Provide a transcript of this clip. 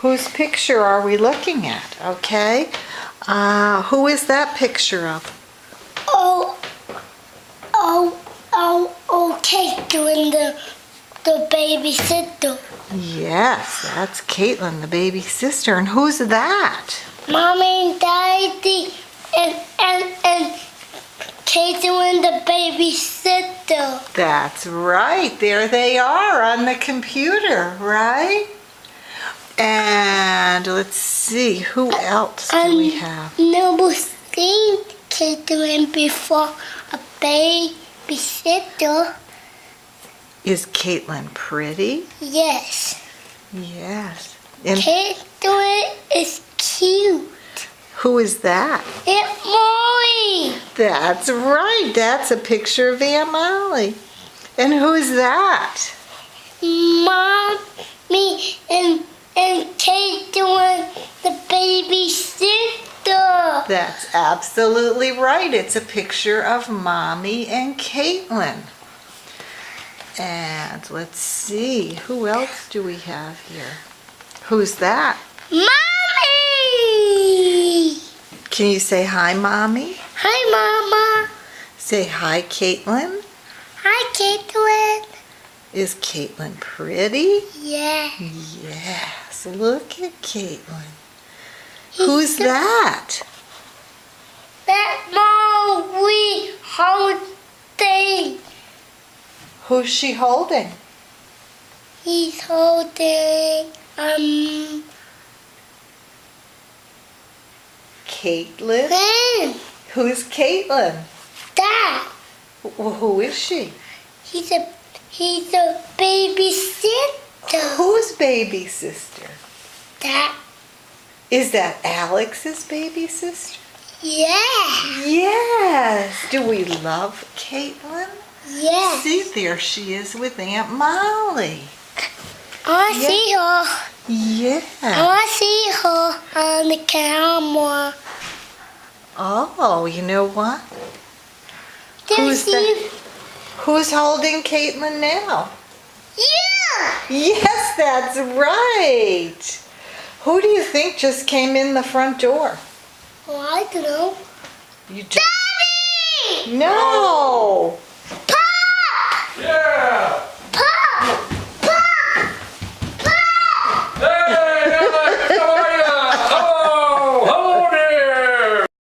Whose picture are we looking at? Okay. Who is that picture of? Caitlin, the babysitter. Yes, that's Caitlin, the baby sister. And who's that? Mommy and Daddy and Caitlin, the babysitter. That's right. There they are on the computer, right? And let's see, who else do we have? I've never seen Caitlin before, a babysitter. Is Caitlin pretty? Yes. Yes. And Caitlin is cute. who is that? Aunt Molly. That's right. That's a picture of Aunt Molly. And who's that? Mommy and Caitlin, the babysitter. That's absolutely right. It's a picture of Mommy and Caitlin. And let's see, who else do we have here? Who's that? Mommy! Can you say hi, Mommy? Hi, Mama. Say hi, Caitlin. Hi, Caitlin. Is Caitlin pretty? Yeah. Yes, look at Caitlin. Who's that? That Molly holding. Who's she holding? He's holding, Caitlin? Glenn. Who's Caitlin? Dad. Who is she? He's a babysitter. Whose baby sister? Dad. Is that Alex's baby sister? Yeah. Yes. Do we love Caitlin? Yeah. See, there she is with Aunt Molly. I want to see her. Yeah. I want to see her on the camera. Oh, you know what? Who's Who's holding Caitlin now? Yeah. Yes, that's right. Who do you think just came in the front door? Well, I don't know. You just... Daddy! No.